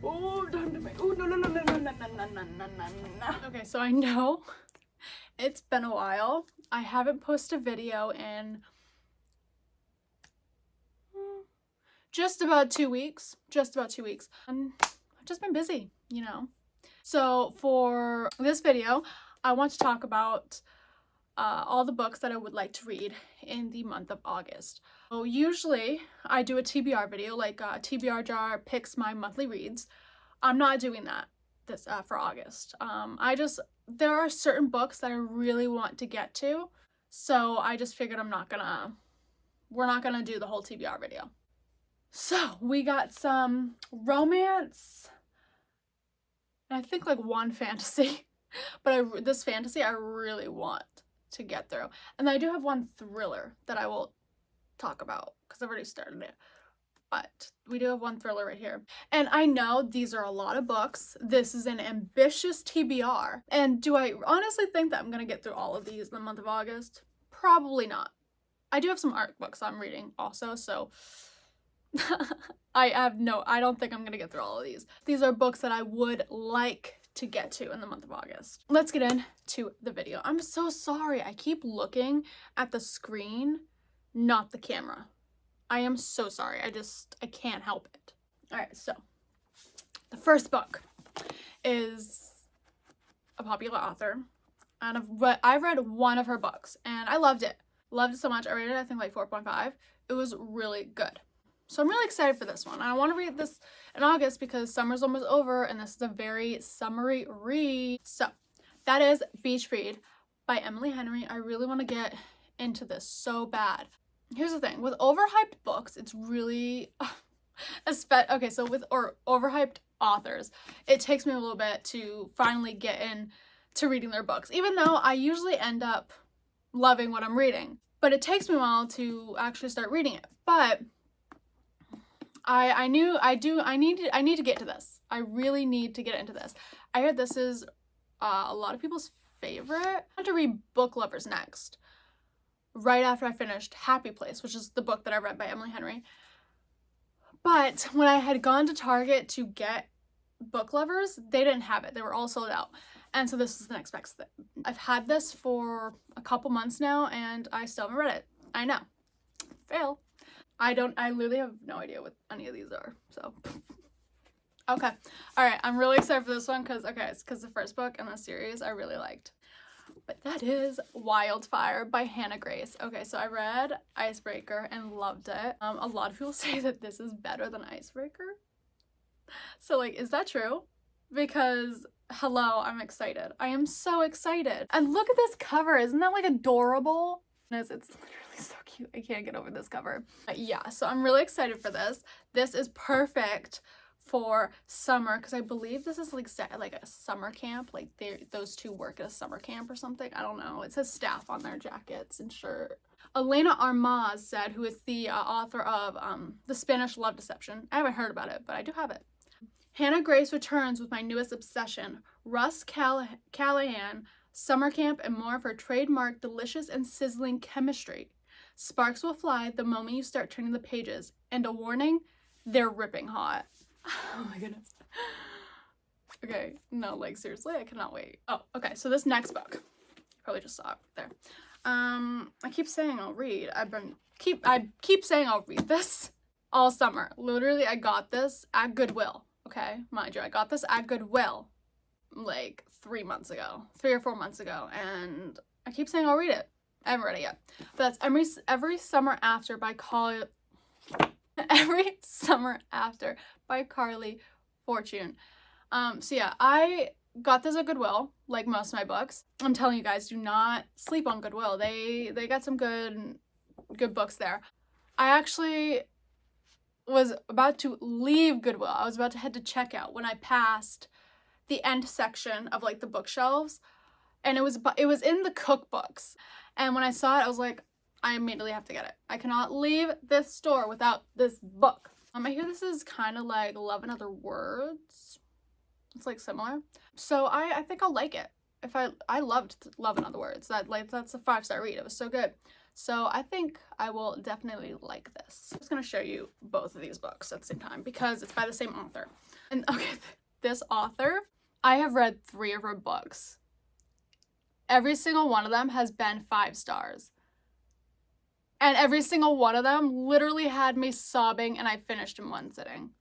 Oh, time to make. Oh, no, no, no, no, no, no, no, no, no, no, no. Okay, so I know it's been a while. I haven't posted a video in just about 2 weeks. I've just been busy, you know. So for this video, I want to talk about all the books that I would like to read in the month of August. So usually I do a TBR video, like TBR jar picks my monthly reads. I'm not doing that this for August. There are certain books that I really want to get to, so I just figured we're not gonna do the whole TBR video. So we got some romance, and I think like one fantasy, but this fantasy I really want to get through. And I do have one thriller that I will talk about because I've already started it. But we do have one thriller right here. And I know these are a lot of books. This is an ambitious TBR. And do I honestly think that I'm going to get through all of these in the month of August? Probably not. I do have some art books I'm reading also, so I don't think I'm going to get through all of these. These are books that I would like to get to in the month of August. Let's get into the video. I'm so sorry. I keep looking at the screen, not the camera. I am so sorry. I can't help it. All right, so the first book is a popular author, and I've read one of her books, and I loved it. Loved it so much. I rated it, I think, like 4.5. It was really good. So I'm really excited for this one. I want to read this in August because summer's almost over, and this is a very summery read. So that is Beach Read by Emily Henry. I really want to get into this so bad. Here's the thing, with overhyped books, it's really, okay, so with overhyped authors, it takes me a little bit to finally get into reading their books, even though I usually end up loving what I'm reading, but it takes me a while to actually start reading it. But I need to get to this. I really need to get into this. I heard this is a lot of people's favorite. I want to read Book Lovers next, right after I finished Happy Place, which is the book that I read by Emily Henry. But when I had gone to Target to get Book Lovers, they didn't have it. They were all sold out. And so this is the next best thing. I've had this for a couple months now, and I still haven't read it. I know. Fail. I literally have no idea what any of these are, so. Okay. All right, I'm really excited for this one because the first book in the series I really liked. But that is Wildfire by Hannah Grace. Okay, so I read Icebreaker and loved it. A lot of people say that this is better than Icebreaker. So, like, is that true? Because, hello, I'm excited. I am so excited. And look at this cover. Isn't that, like, adorable? It's literally so cute. I can't get over this cover. But yeah, so I'm really excited for this. This is perfect for summer because I believe this is like set at like a summer camp, like those two work at a summer camp or something. I don't know. It says staff on their jackets and shirt. Elena Armaz said, who is the author of The Spanish Love Deception. I haven't heard about it, but I do have it. Hannah Grace returns with my newest obsession, Russ Callahan, summer camp, and more of her trademark delicious and sizzling chemistry. Sparks will fly the moment you start turning the pages, and a warning, they're ripping hot. Oh my goodness. Okay, no, like seriously, I cannot wait. Oh, okay, so this next book, you probably just saw it there. I keep saying I'll read. I keep saying I'll read this all summer. Literally, I got this at Goodwill. Okay, mind you, I got this at Goodwill like 3 or 4 months ago, and I keep saying I'll read it. I haven't read it yet. But that's Every Summer After by Every Summer After by Carly Fortune. So yeah, I got this at Goodwill, like most of my books. I'm telling you guys, do not sleep on Goodwill. They got some good books there. I actually was about to leave Goodwill. I was about to head to checkout when I passed the end section of like the bookshelves, and it was in the cookbooks. And when I saw it, I was like, I immediately have to get it. I cannot leave this store without this book. I hear this is kind of like Love in Other Words. It's like similar. So I think I'll like it. I loved Love in Other Words. That's a 5-star read. It was so good. So I think I will definitely like this. I'm just gonna show you both of these books at the same time because it's by the same author. And okay, this author, I have read 3 of her books. Every single one of them has been 5 stars. And every single one of them literally had me sobbing, and I finished in one sitting.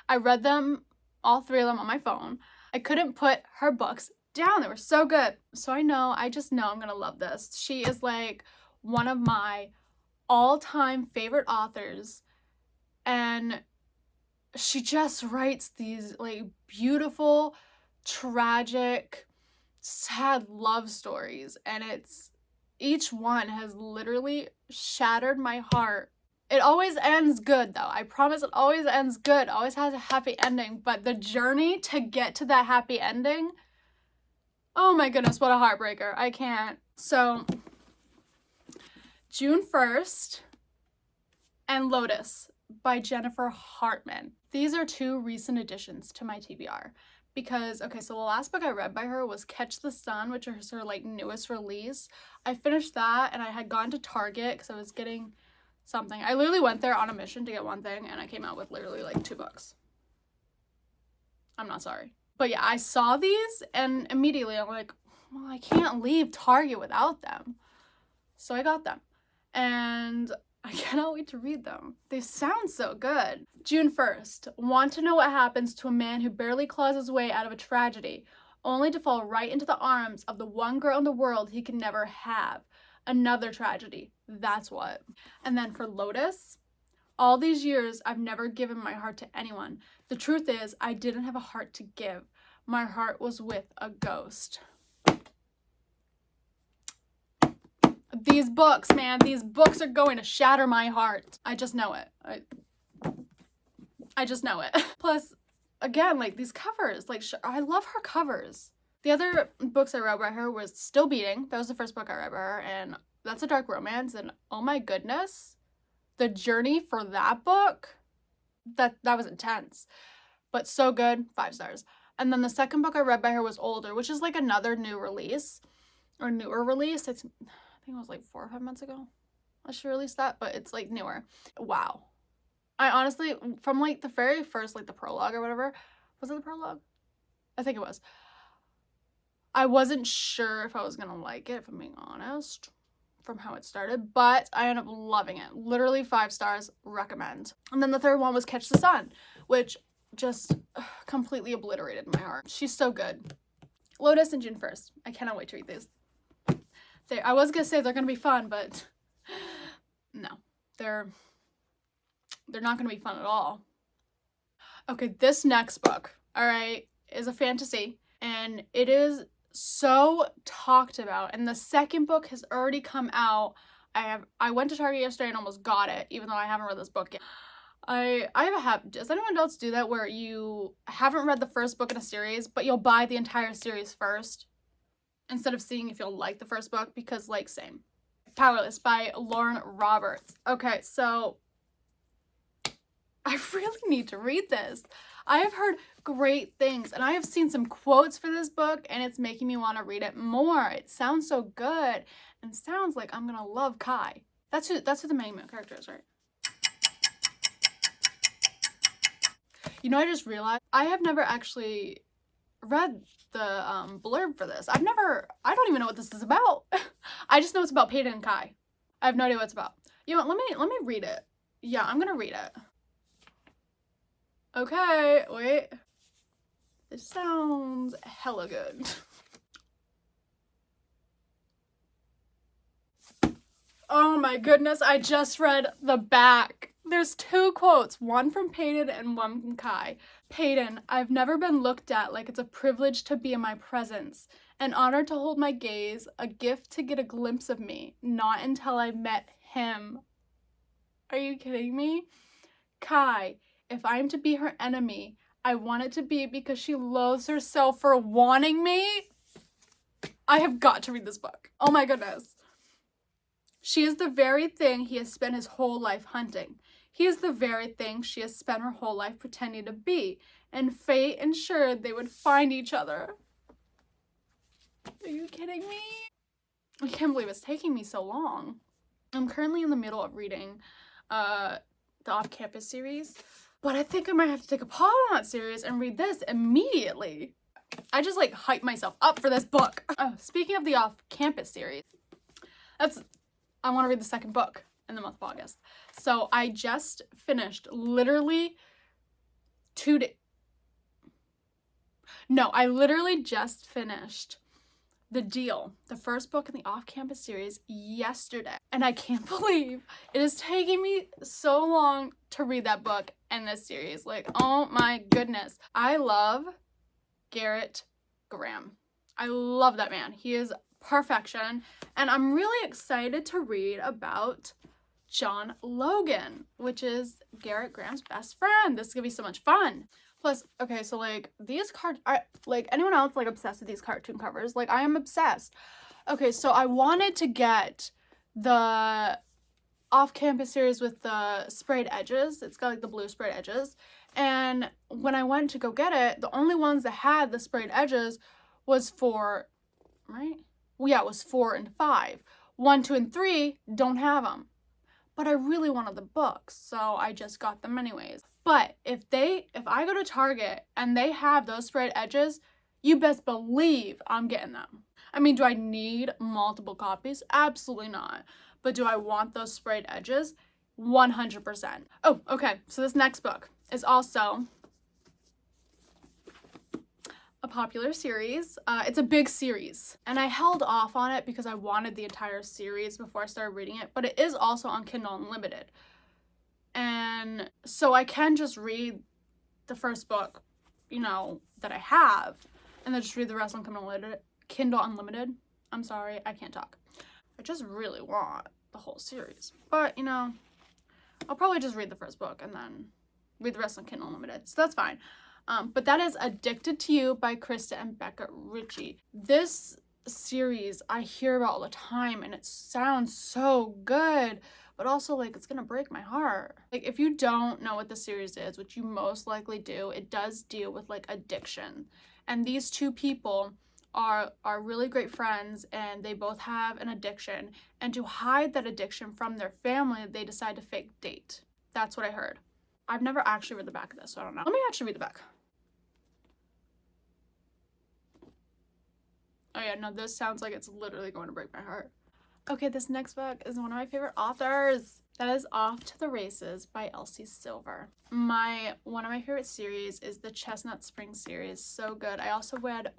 I read them, all 3 of them, on my phone. I couldn't put her books down. They were so good. So I just know I'm gonna love this. She is like one of my all-time favorite authors, and she just writes these like beautiful, tragic, sad love stories, and each one has literally shattered my heart. It always ends good, though. I promise it always ends good. It always has a happy ending. But the journey to get to that happy ending, oh my goodness, what a heartbreaker. I can't. So, June 1st and Lotus by Jennifer Hartman. These are 2 recent additions to my TBR. Because, okay, so the last book I read by her was Catch the Sun, which is her like newest release. I finished that, and I had gone to Target because I was getting something. I literally went there on a mission to get one thing, and I came out with literally like 2 books. I'm not sorry. But yeah, I saw these, and immediately I'm like, well, I can't leave Target without them. So I got them. And I cannot wait to read them. They sound so good. June 1st. Want to know what happens to a man who barely claws his way out of a tragedy, only to fall right into the arms of the one girl in the world he can never have. Another tragedy. That's what. And then for Lotus, all these years I've never given my heart to anyone. The truth is, I didn't have a heart to give. My heart was with a ghost. These books, man, these books are going to shatter my heart. I just know it. I just know it. Plus, again, like these covers, like I love her covers. The other books I read by her was Still Beating. That was the first book I read by her, and that's a dark romance, and oh my goodness, the journey for that book, that was intense, but so good, 5 stars. And then the second book I read by her was Older, which is like another new release, or newer release. I think it was like 4 or 5 months ago she released that, but it's like newer. Wow. I honestly, from like the very first, like the prologue or whatever, was it the prologue? I think it was. I wasn't sure if I was gonna like it, if I'm being honest, from how it started, but I ended up loving it. Literally 5 stars, recommend. And then the third one was Catch the Sun, which just completely obliterated my heart. She's so good. Lotus and June 1st. I cannot wait to read these. I was gonna say they're gonna be fun, but no, they're not gonna be fun at all. Okay, this next book, all right, is a fantasy, and it is so talked about, and the second book has already come out. I went to Target yesterday and almost got it, even though I haven't read this book yet. I have a habit. Does anyone else do that, where you haven't read the first book in a series, but you'll buy the entire series first instead of seeing if you'll like the first book? Because like, same. Powerless by Lauren Roberts. Okay, so I really need to read this. I have heard great things, and I have seen some quotes for this book, and it's making me want to read it more. It sounds so good, and sounds like I'm gonna love Kai. That's who the main character is, right? You know, I just realized I have never actually read the blurb for this. I don't even know what this is about. I just know it's about Peyton and Kai. I have no idea what it's about. You know what, let me read it. Yeah, I'm gonna read it. Okay, wait. This sounds hella good. Oh my goodness, I just read the back. There's 2 quotes, one from Peyton and one from Kai. Peyton, I've never been looked at like it's a privilege to be in my presence, an honor to hold my gaze, a gift to get a glimpse of me, not until I met him. Are you kidding me? Kai, if I'm to be her enemy, I want it to be because she loathes herself for wanting me. I have got to read this book. Oh my goodness. She is the very thing he has spent his whole life hunting. He is the very thing she has spent her whole life pretending to be, and fate ensured they would find each other. Are you kidding me? I can't believe it's taking me so long. I'm currently in the middle of reading the Off-Campus series. But I think I might have to take a pause on that series and read this immediately. I just like hyped myself up for this book. Oh, speaking of the off-campus series, I want to read the second book in the month of August. So I just finished literally I literally just finished The Deal, the first book in the off-campus series, yesterday. And I can't believe it is taking me so long to read that book and this series. Like, oh my goodness. I love Garrett Graham. I love that man. He is perfection. And I'm really excited to read about John Logan, which is Garrett Graham's best friend. This is gonna be so much fun. Plus, okay, so like these like anyone else like obsessed with these cartoon covers? Like I am obsessed. Okay, so I wanted to get the off-campus series with the sprayed edges. It's got like the blue sprayed edges. And when I went to go get it, the only ones that had the sprayed edges was 4, right? Well, yeah, it was 4 and 5. 1, 2, and 3 don't have them. But I really wanted the books, so I just got them anyways. But if I go to Target and they have those sprayed edges, you best believe I'm getting them. I mean, do I need multiple copies? Absolutely not. But do I want those sprayed edges? 100%. Oh, okay. So this next book is also a popular series. It's a big series, and I held off on it because I wanted the entire series before I started reading it, but it is also on Kindle Unlimited. And so I can just read the first book, you know, that I have, and then just read the rest on Kindle Unlimited. I'm sorry, I can't talk. I just really want the whole series. But, you know, I'll probably just read the first book and then read the rest on Kindle Unlimited. So that's fine. But that is Addicted to You by Krista and Becca Ritchie. This series I hear about all the time and it sounds so good, but also like it's gonna break my heart. Like if you don't know what the series is, which you most likely do, it does deal with like addiction. And these two people are really great friends and they both have an addiction. And to hide that addiction from their family, they decide to fake date. That's what I heard. I've never actually read the back of this, so I don't know. Let me actually read the back. Oh yeah, no, this sounds like it's literally going to break my heart. Okay, this next book is one of my favorite authors. That is Off to the Races by Elsie Silver. One of my favorite series is the Chestnut Spring series. So good. I also read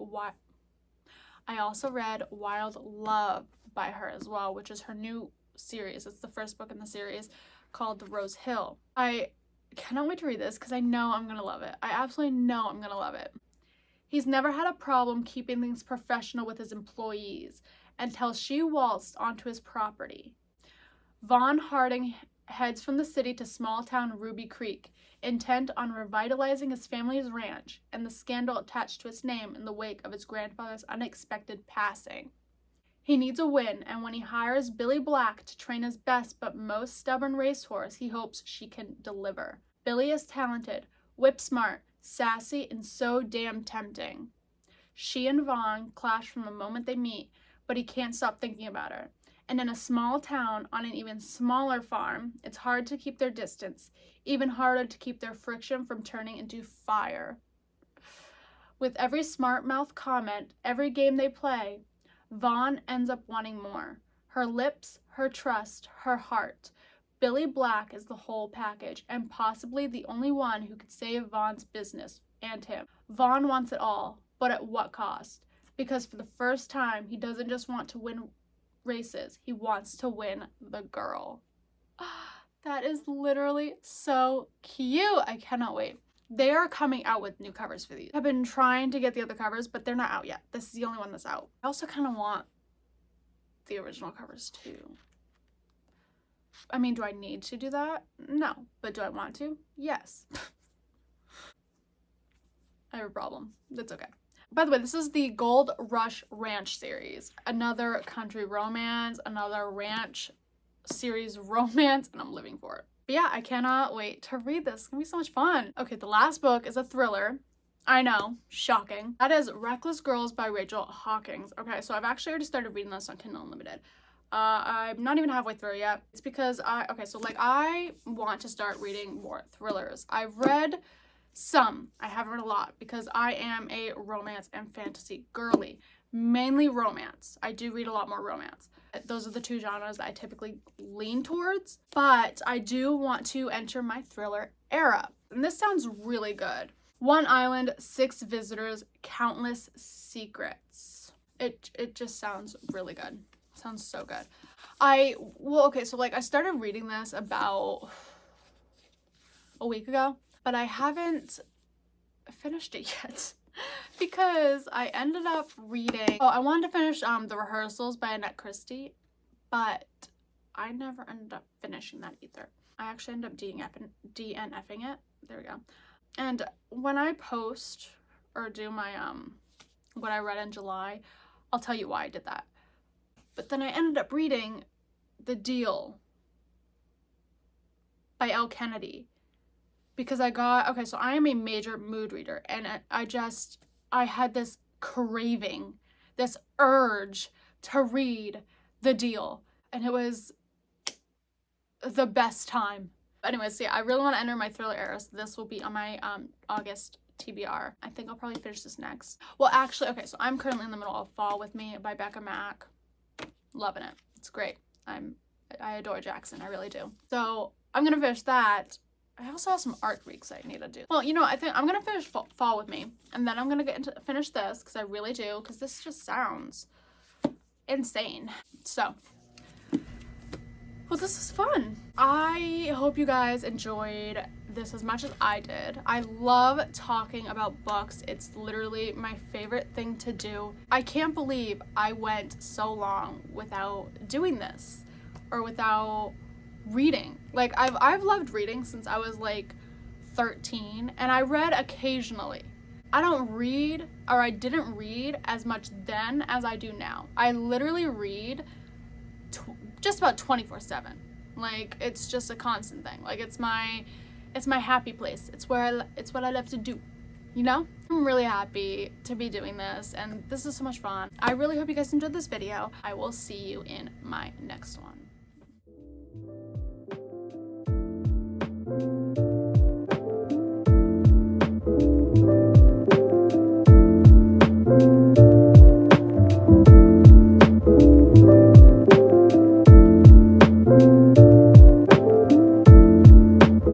Wild Love by her as well, which is her new series. It's the first book in the series called The Rose Hill. I cannot wait to read this because I know I'm gonna love it. I absolutely know I'm gonna love it. He's never had a problem keeping things professional with his employees until she waltzed onto his property. Vaughn Harding heads from the city to small-town Ruby Creek, intent on revitalizing his family's ranch and the scandal attached to its name in the wake of his grandfather's unexpected passing. He needs a win, and when he hires Billy Black to train his best but most stubborn racehorse, he hopes she can deliver. Billy is talented, whip-smart, sassy, and so damn tempting. She and Vaughn clash from the moment they meet, but he can't stop thinking about her. And in a small town on an even smaller farm, it's hard to keep their distance, even harder to keep their friction from turning into fire. With every smart-mouth comment, every game they play, Vaughn ends up wanting more. Her lips, her trust, her heart. Billy Black is the whole package, and possibly the only one who could save Vaughn's business and him. Vaughn wants it all, but at what cost? Because for the first time, he doesn't just want to win races, he wants to win the girl. That is literally so cute. I cannot wait. They are coming out with new covers for these. I've been trying to get the other covers, but they're not out yet. This is the only one that's out. I also kind of want the original covers too. I mean, do I need to do that? No. But do I want to? Yes. I have a problem. That's okay. By the way, this is the Gold Rush Ranch series. Another country romance, another ranch series romance, and I'm living for it. But yeah, I cannot wait to read this. It's gonna be so much fun. Okay, the last book is a thriller. I know, shocking. That is Reckless Girls by Rachel Hawkins. Okay, so I've actually already started reading this on Kindle Unlimited. I'm not even halfway through yet. It's because I want to start reading more thrillers. I've read some. I haven't read a lot because I am a romance and fantasy girly. Mainly romance. I do read a lot more romance. Those are the two genres that I typically lean towards, but I do want to enter my thriller era. And this sounds really good. One Island, 6 Visitors, Countless Secrets. It just sounds really good. Sounds so good. I started reading this about a week ago, but I haven't finished it yet. Because I ended up reading, I wanted to finish The Rehearsals by Annette Christie, but I never ended up finishing that either. I actually ended up DNFing it. There we go. And when I post or do my what I read in July, I'll tell you why I did that. But then I ended up reading The Deal by Elle Kennedy. Because I am a major mood reader, and I had this craving, this urge to read The Deal, and it was the best time. Anyways, so yeah, I really want to enter my thriller era, so this will be on my August TBR. I think I'll probably finish this next. Well, actually, okay, so I'm currently in the middle of Fall With Me by Becca Mack. Loving it. It's great. I adore Jackson, I really do. So I'm gonna finish that. I also have some art weeks I need to do. Well, I think I'm gonna finish Fall With Me, and then I'm gonna finish this, because I really do, because this just sounds insane. So, well, this is fun. I hope you guys enjoyed this as much as I did. I love talking about books. It's literally my favorite thing to do. I can't believe I went so long without doing this, or without reading. Like, I've loved reading since I was like 13, and I read occasionally. I don't read, or I didn't read as much then as I do now. I literally read just about 24/7. Like, it's just a constant thing. Like, it's my happy place. It's what I love to do. I'm really happy to be doing this, and this is so much fun. I really hope you guys enjoyed this video. I will see you in my next one.